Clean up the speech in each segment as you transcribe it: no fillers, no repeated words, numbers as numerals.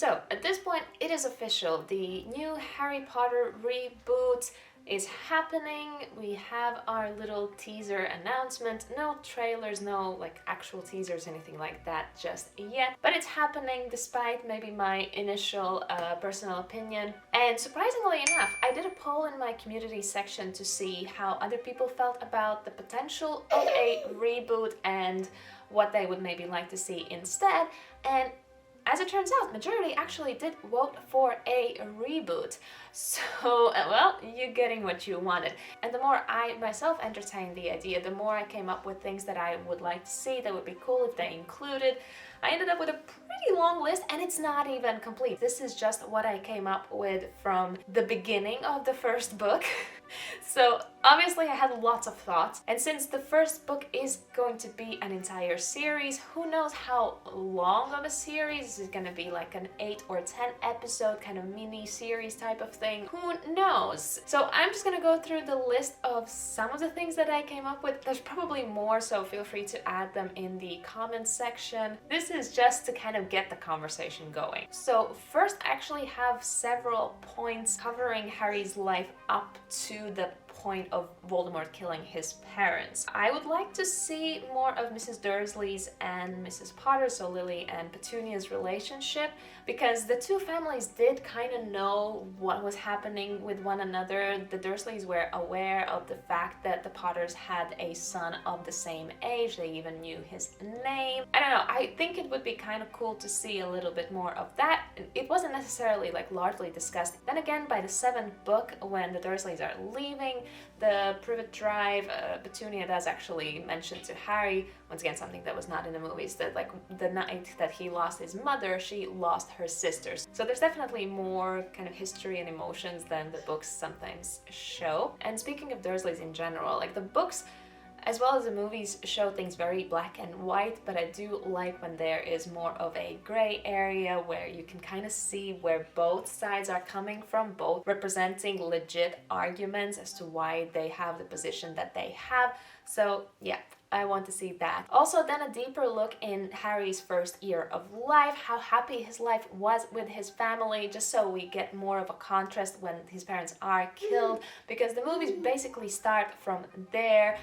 So at this point, it is official. The new Harry Potter reboot is happening. We have our little teaser announcement. No trailers, no like actual teasers, anything like that just yet. But it's happening despite maybe my initial personal opinion. And surprisingly enough, I did a poll in my community section to see how other people felt about the potential of a reboot and what they would maybe like to see instead. And as it turns out, majority actually did vote for a reboot. So, well, you're getting what you wanted. And the more I myself entertained the idea, the more I came up with things that I would like to see that would be cool if they included. I ended up with a pretty long list, and it's not even complete. This is just what I came up with from the beginning of the first book. So obviously I had lots of thoughts, and since the first book is going to be an entire series, who knows how long of a series? Is it going to be like an 8 or 10 episode kind of mini series type of thing? Who knows? So I'm just going to go through the list of some of the things that I came up with. There's probably more, so feel free to add them in the comments section. This is just to kind of get the conversation going. So first I actually have several points covering Harry's life up to the point of Voldemort killing his parents. I would like to see more of Mrs. Dursley's and Mrs. Potter, so Lily and Petunia's relationship, because the two families did kind of know what was happening with one another. The Dursleys were aware of the fact that the Potters had a son of the same age. They even knew his name. I don't know, I think it would be kind of cool to see a little bit more of that. It wasn't necessarily like largely discussed. Then again, by the 7th book, when the Dursleys are leaving the Privet drive, Petunia does actually mention to Harry, once again something that was not in the movies, that like the night that he lost his mother, she lost her sisters. So there's definitely more kind of history and emotions than the books sometimes show. And speaking of Dursleys in general, like the books as well as the movies show things very black and white, but I do like when there is more of a gray area where you can kind of see where both sides are coming from, both representing legit arguments as to why they have the position that they have. So yeah, I want to see that. Also then a deeper look in Harry's first year of life, how happy his life was with his family, just so we get more of a contrast when his parents are killed, because the movies basically start from there.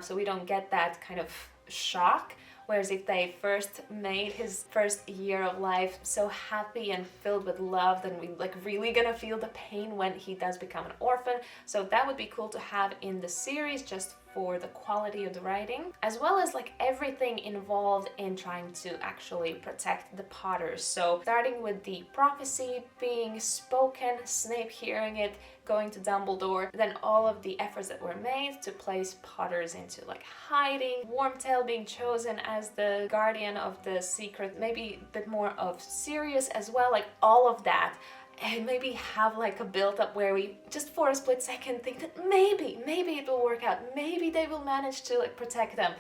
So we don't get that kind of shock. Whereas if they first made his first year of life so happy and filled with love, then we like really gonna feel the pain when he does become an orphan. So that would be cool to have in the series, just for the quality of the writing, as well as like everything involved in trying to actually protect the Potters. So starting with the prophecy being spoken, Snape hearing it, going to Dumbledore, then all of the efforts that were made to place Potters into like hiding, Wormtail being chosen as the guardian of the secret, maybe a bit more of Sirius as well, like all of that. And maybe have like a build-up where we just for a split second think that maybe it will work out, maybe they will manage to like protect them.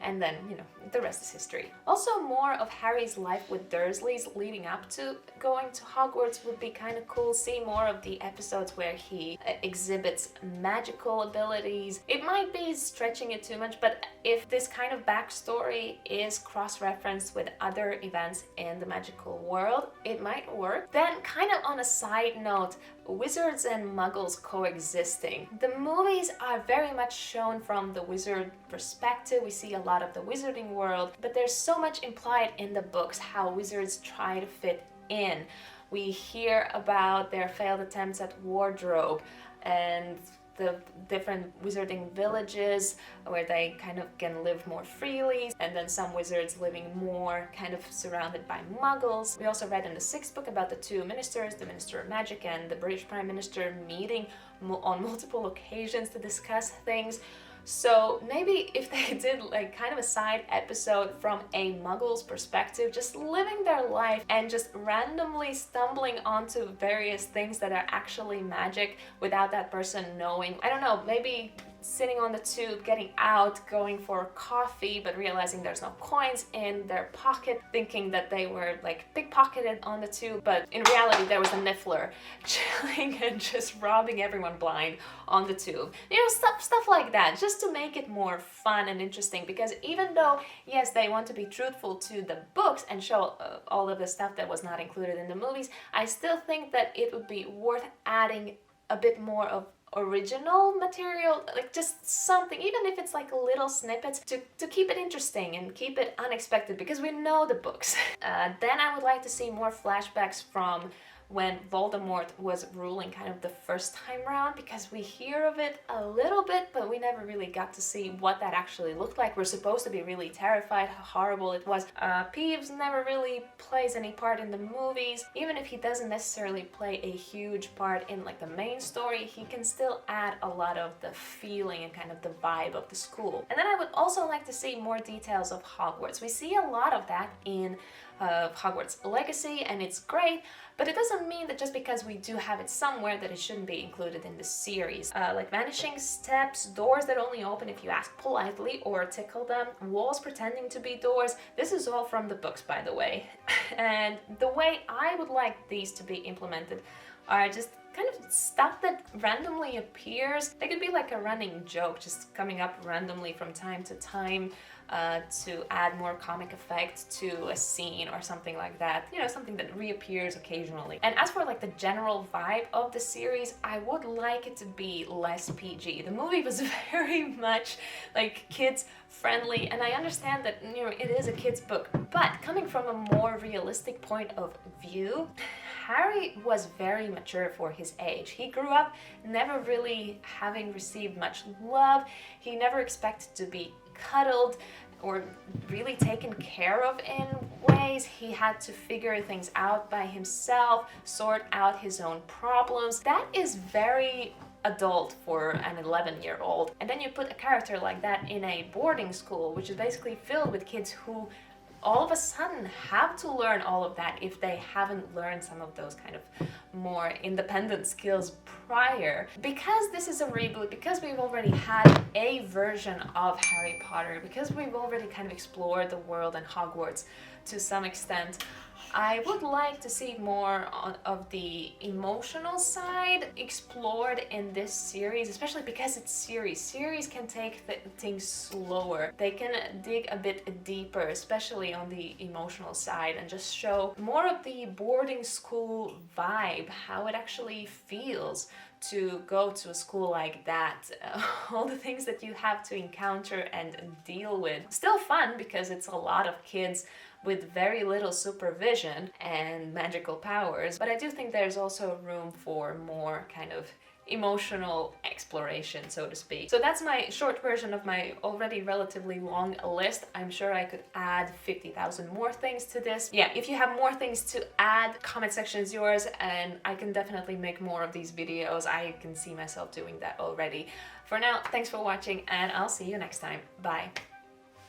And then, you know, the rest is history. Also, more of Harry's life with Dursleys leading up to going to Hogwarts would be kind of cool. See more of the episodes where he exhibits magical abilities. It might be stretching it too much, but if this kind of backstory is cross-referenced with other events in the magical world, it might work. Then, kind of on a side note, wizards and muggles coexisting. The movies are very much shown from the wizard perspective. We see a lot of the wizarding world, but there's so much implied in the books how wizards try to fit in. We hear about their failed attempts at wardrobe and the different wizarding villages where they kind of can live more freely, and then some wizards living more kind of surrounded by muggles. We also read in the 6th book about the two ministers, the Minister of Magic and the British Prime Minister, meeting on multiple occasions to discuss things. So maybe if they did like kind of a side episode from a muggle's perspective, just living their life and just randomly stumbling onto various things that are actually magic without that person knowing. I don't know, maybe sitting on the tube, getting out, going for coffee, but realizing there's no coins in their pocket, thinking that they were like pickpocketed on the tube, but in reality there was a niffler chilling and just robbing everyone blind on the tube. You know, stuff like that, just to make it more fun and interesting, because even though, yes, they want to be truthful to the books and show all of the stuff that was not included in the movies, I still think that it would be worth adding a bit more of original material, like just something, even if it's like little snippets, to keep it interesting and keep it unexpected, because we know the books. Then I would like to see more flashbacks from when Voldemort was ruling kind of the first time round, because we hear of it a little bit, but we never really got to see what that actually looked like. We're supposed to be really terrified how horrible it was. Peeves never really plays any part in the movies. Even if he doesn't necessarily play a huge part in like the main story, he can still add a lot of the feeling and kind of the vibe of the school. And then I would also like to see more details of Hogwarts. We see a lot of that in Hogwarts Legacy, and it's great, but it doesn't mean that just because we do have it somewhere that it shouldn't be included in the series. Like vanishing steps, doors that only open if you ask politely or tickle them, walls pretending to be doors. This is all from the books, by the way. And the way I would like these to be implemented are just kind of stuff that randomly appears. They could be like a running joke, just coming up randomly from time to time, to add more comic effect to a scene or something like that. You know, something that reappears occasionally. And as for like the general vibe of the series, I would like it to be less PG. The movie was very much like kids friendly, and I understand that, you know, it is a kid's book, but coming from a more realistic point of view, Harry was very mature for his age. He grew up never really having received much love. He never expected to be cuddled or really taken care of in ways. He had to figure things out by himself, sort out his own problems. That is very adult for an 11-year-old. And then you put a character like that in a boarding school, which is basically filled with kids who all of a sudden have to learn all of that if they haven't learned some of those kind of more independent skills prior. Because this is a reboot, because we've already had a version of Harry Potter, because we've already kind of explored the world and Hogwarts to some extent, I would like to see more of the emotional side explored in this series, especially because it's series. Series can take things slower. They can dig a bit deeper, especially on the emotional side, and just show more of the boarding school vibe, how it actually feels to go to a school like that, all the things that you have to encounter and deal with. Still fun because it's a lot of kids with very little supervision and magical powers, but I do think there's also room for more kind of emotional exploration, so to speak. So that's my short version of my already relatively long list. I'm sure I could add 50,000 more things to this. Yeah, if you have more things to add, comment section is yours, and I can definitely make more of these videos. I can see myself doing that already. For now, thanks for watching, and I'll see you next time. Bye.